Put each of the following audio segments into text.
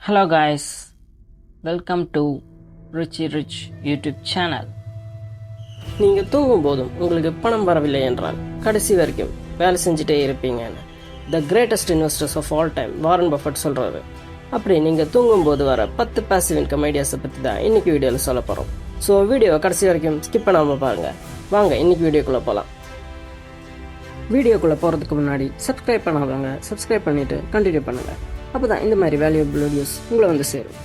Hello guys, welcome to Richie Rich YouTube channel. நீங்கள் தூங்கும் போதும் உங்களுக்கு பணம் வரவில்லை என்றால் கடைசி வரைக்கும் வேலை செஞ்சுட்டே இருப்பீங்கன்னு the greatest investors of all time Warren Buffett சொல்கிறாரு. அப்படி நீங்கள் தூங்கும்போது வர 10 பாசிவ் இன்கம் ஐடியாஸை பற்றி தான் இன்றைக்கி வீடியோவில் சொல்ல போகிறோம். ஸோ வீடியோவை கடைசி வரைக்கும் ஸ்கிப் பண்ணாமல் பாருங்கள். வாங்க இன்றைக்கி வீடியோக்குள்ளே போகலாம். வீடியோக்குள்ளே போகிறதுக்கு முன்னாடி சப்ஸ்கிரைப் பண்ணாதவங்க சப்ஸ்கிரைப் பண்ணிவிட்டு கண்டினியூ பண்ணுங்கள். அப்போ தான் இந்த மாதிரி வேல்யூபிள் வீடியோஸ் உங்களை வந்து சேரும்.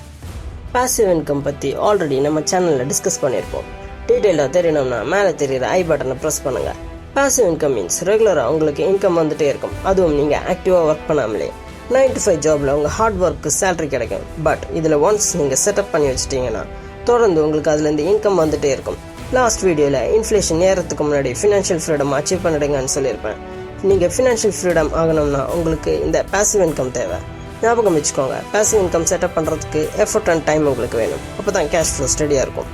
பாசிவ் இன்கம் பற்றி ஆல்ரெடி நம்ம சேனலில் டிஸ்கஸ் பண்ணியிருப்போம். டீட்டெயிலாக தெரியணும்னா மேலே தெரியுற ஐ பட்டனை ப்ரெஸ் பண்ணுங்கள். பாசிவ் இன்கம் மீன்ஸ் ரெகுலராக உங்களுக்கு இன்கம் வந்துகிட்டே இருக்கும். அதுவும் நீங்கள் ஆக்டிவாக ஒர்க் பண்ணாமலே 9 to 5 ஜாபில் உங்கள் ஹார்ட் ஒர்க்கு சேலரி கிடைக்கும். பட் இதில் ஒன்ஸ் நீங்கள் செட்டப் பண்ணி வச்சிட்டிங்கன்னா தொடர்ந்து உங்களுக்கு அதுலேருந்து இன்கம் வந்துகிட்டே இருக்கும். லாஸ்ட் வீடியோவில் இன்ஃப்ளேஷன் ஏறத்துக்கு முன்னாடி ஃபினான்ஷியல் ஃப்ரீடம் அச்சீவ் பண்ணிடுங்கன்னு சொல்லியிருப்பேன். நீங்கள் ஃபினான்ஷியல் ஃப்ரீடம் ஆகணும்னா உங்களுக்கு இந்த பாசிவ் இன்கம் தேவை. ஞாபகம் வச்சுக்கோங்க, பாசிவ் இன்கம் செட்டப் பண்ணுறதுக்கு எஃபர்ட் அண்ட் டைம் உங்களுக்கு வேணும். அப்போ தான் கேஷ் ஃப்ளோ ஸ்டடியாக இருக்கும்.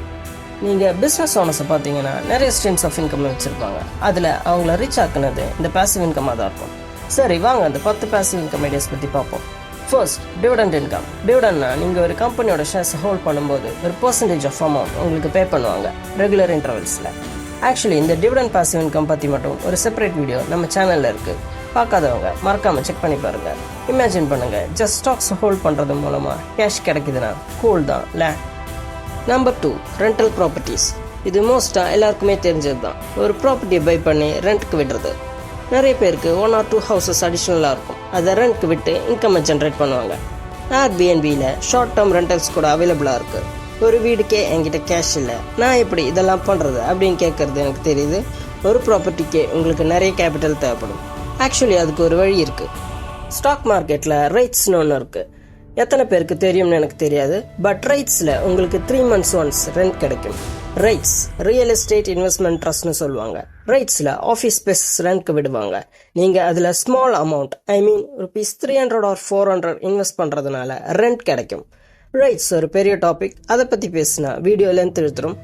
நீங்கள் பிஸ்னஸ் ஓனர்ஸை பார்த்தீங்கன்னா நிறைய ஸ்ட்ரீம்ஸ் ஆஃப் இன்கம் வச்சுருப்பாங்க. அதில் அவங்கள ரீச் ஆக்குனது இந்த பாசிவ் இன்கமாக தான் இருக்கும். சரி வாங்க அந்த 10 பாசிவ் இன்கம் ஐடியாஸ் பற்றி பார்ப்போம். First, dividend income. டிவிடெண்ட்னா நீங்கள் ஒரு கம்பெனியோட ஷேர்ஸ் ஹோல்ட் பண்ணும்போது ஒரு பர்சன்டேஜ் ஆஃப் அமௌண்ட் உங்களுக்கு பே பண்ணுவாங்க ரெகுலர் இன்டர்வல்ஸில். ஆக்சுவலி இந்த டிவிடெண்ட் பாசிவ் இன்கம் பற்றி மட்டும் ஒரு செப்பரேட் வீடியோ நம்ம சேனலில் இருக்குது. பார்க்காதவங்க மறக்காமல் செக் பண்ணி பாருங்கள். இமேஜின் பண்ணுங்கள், ஜஸ்ட் ஸ்டாக்ஸ் ஹோல்ட் பண்ணுறது மூலமாக கேஷ் கிடைக்குதுன்னா கூல் தான் இல்லை? Number 2, rental properties. இது மோஸ்ட்டாக எல்லாருக்குமே தெரிஞ்சது தான். ஒரு ப்ராப்பர்ட்டியை பை பண்ணி ரெண்ட்டுக்கு விடுறது. நிறைய பேருக்கு 1 or 2 ஹவுசஸ் அடிஷ்னலாக இருக்கும். அதை ரெண்ட்க்கு விட்டு இன்கம்மை ஜென்ரேட் பண்ணுவாங்க. ஏர்பிஎன்பியில் ஷார்ட் டேர்ம் ரெண்டல்ஸ் கூட அவைலபிளாக இருக்குது. ஒரு வீடுக்கே என்கிட்ட கேஷ் இல்லை, நான் எப்படி இதெல்லாம் பண்ணுறது அப்படின்னு கேட்குறது எனக்கு தெரியுது. ஒரு ப்ராப்பர்ட்டிக்கே உங்களுக்கு நிறைய கேபிட்டல் தேவைப்படும். ஆக்சுவலி அதுக்கு ஒரு வழி இருக்குது. ஸ்டாக் மார்க்கெட்டில் ரைட்ஸ்னு ஒன்று இருக்குது. எத்தனை பேருக்கு தெரியும்னு எனக்கு தெரியாது. பட் ரைட்ஸில் உங்களுக்கு 3 months ஒன்ஸ் ரெண்ட் கிடைக்கும். ரைட்ஸ் ரியல் எஸ்டேட் இன்வெஸ்ட்மெண்ட் ட்ரஸ்ட்னு சொல்லுவாங்க. ரைட்ஸில் ஆஃபீஸ் ஸ்பேஸ் ரெண்ட்க்கு விடுவாங்க. நீங்கள் அதில் ஸ்மால் அமௌண்ட் ₹300 or 400 இன்வெஸ்ட் பண்ணுறதுனால ரெண்ட் கிடைக்கும். ரைட்ஸ் ஒரு பெரிய டாபிக். அதை பற்றி பேசினா வீடியோ லென்த் எடுத்துரும்.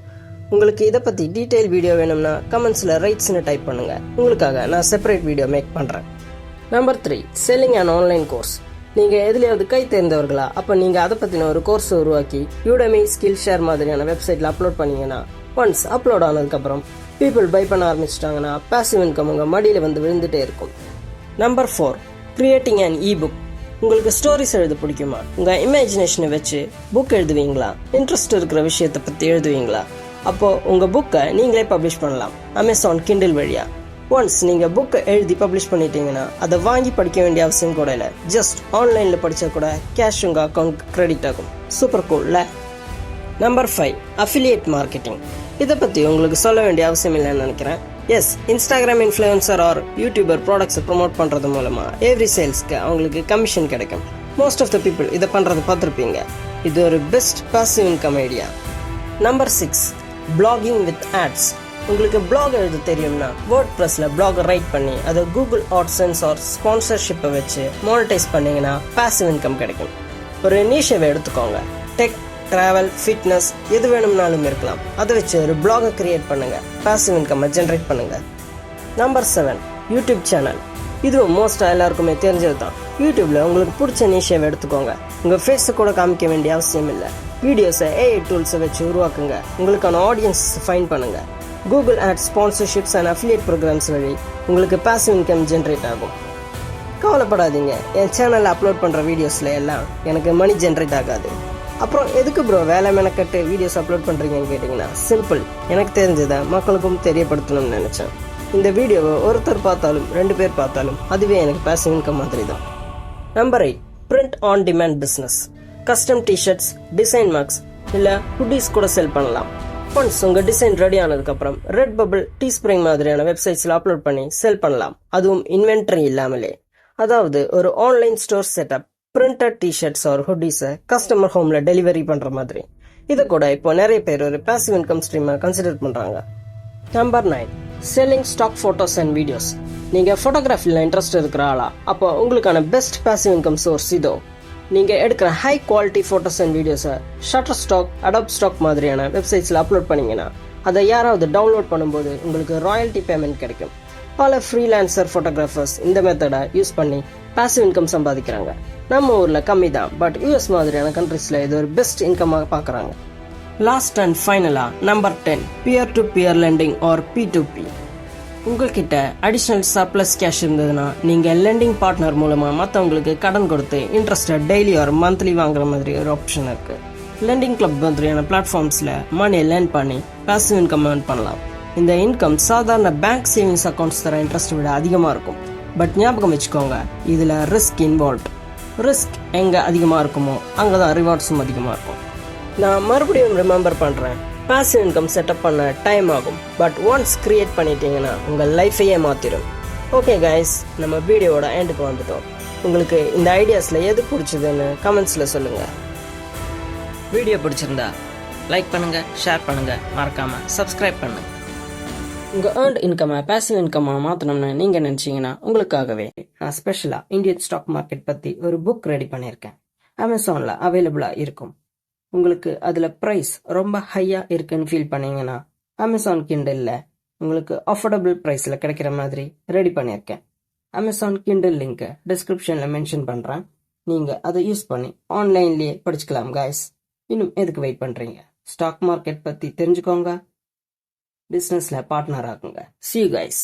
உங்களுக்கு இதை பற்றி டீட்டெயில் வீடியோ வேணும்னா கமெண்ட்ஸில் ரைட்ஸ்னு டைப் பண்ணுங்கள். உங்களுக்காக நான் செப்பரேட் வீடியோ மேக் பண்ணுறேன். Number 3, selling and online course. நீங்கள் எதுலையாவது கை தேர்ந்தவர்களா? அப்போ நீங்கள் அதை பற்றின ஒரு கோர்ஸ் உருவாக்கி யூடமி, ஸ்கில் ஷேர் மாதிரியான வெப்சைட்டில் அப்லோட் பண்ணிங்கன்னா ஒன்ஸ் அப்லோட் ஆனதுக்கப்புறம் பீப்புள் பை பண்ண ஆரம்பிச்சிட்டாங்கன்னா பாசிவ் இன்கம் உங்கள் மடியில் வந்து விழுந்துகிட்டே இருக்கும். Number 4, creating and ebook. உங்களுக்கு ஸ்டோரிஸ் எழுத பிடிக்குமா? உங்கள் இமேஜினேஷனை வச்சு புக் எழுதுவீங்களா? இன்ட்ரெஸ்ட் இருக்கிற விஷயத்தை பற்றி எழுதுவீங்களா? அப்போது உங்கள் புக்கை நீங்களே பப்ளிஷ் பண்ணலாம் அமேசான் கிண்டில் வழியாக. ஒன்ஸ் நீங்கள் புக்கை எழுதி பப்ளிஷ் பண்ணிட்டீங்கன்னா அதை வாங்கி படிக்க வேண்டிய அவசியம் கூட இல்லை. ஜஸ்ட் ஆன்லைனில் படித்தா கூட கேஷ் உங்கள் அக்கௌண்ட் கிரெடிட் ஆகும். சூப்பர் கூல்ல. Number 5, affiliate marketing. இதை பற்றி உங்களுக்கு சொல்ல வேண்டிய அவசியம் இல்லைன்னு நினைக்கிறேன். Yes, Instagram influencer or YouTuber ப்ராடக்ட்ஸை ப்ரொமோட் பண்ணுறது மூலமாக எவ்ரி சேல்ஸ்க்கு அவங்களுக்கு கமிஷன் கிடைக்கும். மோஸ்ட் ஆஃப் த பீப்புள் இதை பண்ணுறது பார்த்துருப்பீங்க. இது ஒரு best passive income idea. Number 6, blogging with ads. உங்களுக்கு பிளாக் எழுத தெரியும்னா வேர்ட் ப்ரெஸ்ஸில் பிளாகை ரைட் பண்ணி அதை கூகுள் ஆட்சன்ஸ் ஆர் ஸ்பான்சர்ஷிப்பை வச்சு மானிட்டைஸ் பண்ணிங்கன்னா பாசிவ் இன்கம் கிடைக்கும். ஒரு நீஷவை எடுத்துக்கோங்க. டெக், ட்ராவல், ஃபிட்னஸ் எது வேணும்னாலும் இருக்கலாம். அதை வச்சு ஒரு பிளாகை கிரியேட் பண்ணுங்கள். பாசிவ் இன்கம்மை ஜென்ரேட் பண்ணுங்கள். Number 7, YouTube channel. இதுவும் மோஸ்ட்டாக எல்லாருக்குமே தெரிஞ்சது தான். யூடியூப்பில் உங்களுக்கு பிடிச்ச நீஷவை எடுத்துக்கோங்க. உங்கள் ஃபேஸை கூட காமிக்க வேண்டிய அவசியம் இல்லை. வீடியோஸை ஏஐ டூல்ஸை வச்சு உருவாக்குங்க. உங்களுக்கான ஆடியன்ஸ் ஃபைன் பண்ணுங்கள். Google ads, sponsorships and affiliate programs வழி உங்களுக்கு பாசிவ் இன்கம் ஜென்ரேட் ஆகும். கவலைப்படாதீங்க, என் சேனலில் அப்லோட் பண்ணுற வீடியோஸில் எல்லாம் எனக்கு மணி ஜென்ரேட் ஆகாது. அப்புறம் எதுக்கு ப்ரோ வேலை மெனக்கட்டு வீடியோஸ் அப்லோட் பண்ணுறீங்கன்னு கேட்டிங்கன்னா சிம்பிள், எனக்கு தெரிஞ்சதை மக்களுக்கும் தெரியப்படுத்தணும்னு நினச்சேன். இந்த வீடியோவை ஒருத்தர் பார்த்தாலும் 2 பேர் பார்த்தாலும் அதுவே எனக்கு பாசிவ் இன்கம் மாதிரி தான். Number 8, print on demand business. Custom T-shirts, design mugs இல்லை ஹுட்டீஸ் கூட செல் பண்ணலாம். ஒன்ஸ் உங்கள் டிசைன் ரெடி ஆனதுக்கப்புறம் ரெட் பபிள், டீஸ்ப்ரிங் மாதிரியான வெப்சைட்ஸில் அப்லோட் பண்ணி செல் பண்ணலாம். அதுவும் இன்வென்ட்ரி இல்லாமலே. அதாவது ஒரு online store setup, printed tshirts or ஹுட்டீஸை கஸ்டமர் ஹோமில் டெலிவரி பண்ணுற மாதிரி. இதை கூட இப்போ நிறைய பேர் ஒரு பாசிவ் இன்கம் ஸ்ட்ரீமை கன்சிடர் பண்ணுறாங்க. Number 9, selling stock photos and videos. நீங்கள் ஃபோட்டோகிராஃபியில் இன்ட்ரெஸ்ட் இருக்கிற ஆளா? அப்போ உங்களுக்கான பெஸ்ட் பாசிவ் இன்கம் சோர்ஸ் இதோ. நீங்கள் எடுக்கிற ஹை குவாலிட்டி ஃபோட்டோஸ் அண்ட் வீடியோஸை ஷட்டர் ஸ்டாக், அடாப் ஸ்டாக் மாதிரியான வெப்சைட்ஸில் அப்லோட் பண்ணிங்கன்னா அதை யாராவது டவுன்லோட் பண்ணும்போது உங்களுக்கு ராயல்ட்டி பேமெண்ட் கிடைக்கும். பல ஃப்ரீலான்சர் ஃபோட்டோகிராஃபர்ஸ் இந்த மெத்தடை யூஸ் பண்ணி பாசிவ் இன்கம் சம்பாதிக்கிறாங்க. நம்ம ஊரில் கம்மி தான், பட் யூஎஸ் மாதிரியான கண்ட்ரீஸில் இது ஒரு பெஸ்ட் இன்கமாக பார்க்குறாங்க. லாஸ்ட் அண்ட் ஃபைனலாக number 10, peer to peer lending or P2P. உங்கள்கிட்ட அடிஷ்னல் சர்ப்ளஸ் கேஷ் இருந்ததுன்னா நீங்கள் லெண்டிங் பார்ட்னர் மூலமாக மற்றவங்களுக்கு கடன் கொடுத்து இன்ட்ரெஸ்ட்டை டெய்லி ஒரு மந்த்லி வாங்குற மாதிரி ஒரு ஆப்ஷன் இருக்குது. லெண்டிங் கிளப் மாதிரியான பிளாட்ஃபார்ம்ஸில் மணியை லேர்ன் பண்ணி பாசிவ் இன்கம் ஏர்ன் பண்ணலாம். இந்த இன்கம் சாதாரண பேங்க் சேவிங்ஸ் அக்கௌண்ட்ஸ் தர இன்ட்ரெஸ்ட் விட அதிகமாக இருக்கும். பட் ஞாபகம் வச்சுக்கோங்க, இதில் ரிஸ்க் இன்வால்வ். ரிஸ்க் எங்கே அதிகமாக இருக்குமோ அங்கே தான் ரிவார்ட்ஸும் அதிகமாக இருக்கும். நான் மறுபடியும் ரிமெம்பர் பண்ணுறேன், பாசிவ் இன்கம் செட்டப் பண்ண டைம் ஆகும், பட் ஒன்ஸ் கிரியேட் பண்ணிட்டீங்கன்னா உங்கள் லைஃபையே மாற்றிடும். ஓகே கைஸ், நம்ம வீடியோவோட எண்டுக்கு வந்துட்டோம். உங்களுக்கு இந்த ஐடியாஸில் எது பிடிச்சதுன்னு கமெண்ட்ஸில் சொல்லுங்கள். வீடியோ பிடிச்சிருந்தா லைக் பண்ணுங்கள், ஷேர் பண்ணுங்கள், மறக்காமல் சப்ஸ்கிரைப் பண்ணுங்கள். உங்கள் ஏர்ன்ட் இன்கம்மை பாசிவ் இன்கம்மாக மாற்றணும்னு நீங்கள் நினச்சிங்கன்னா உங்களுக்காகவே நான் ஸ்பெஷலாக இந்தியன் ஸ்டாக் மார்க்கெட் பற்றி ஒரு புக் ரெடி பண்ணியிருக்கேன். அமேசானில் அவைலபிளாக இருக்கும். உங்களுக்கு அதில் ப்ரைஸ் ரொம்ப ஹையாக இருக்குன்னு ஃபீல் பண்ணீங்கன்னா அமேசான் கிண்டலில் உங்களுக்கு அஃபோர்டபுள் ப்ரைஸில் கிடைக்கிற மாதிரி ரெடி பண்ணியிருக்கேன். அமேசான் கிண்டல் லிங்க்கை டிஸ்கிரிப்ஷனில் மென்ஷன் பண்ணுறேன். நீங்கள் அதை யூஸ் பண்ணி ஆன்லைன்லேயே படிச்சுக்கலாம் கைஸ். இன்னும் எதுக்கு வெயிட் பண்ணுறீங்க? ஸ்டாக் மார்க்கெட் பற்றி தெரிஞ்சுக்கோங்க, பிஸ்னஸில் பார்ட்னர் ஆகுங்க. See you guys.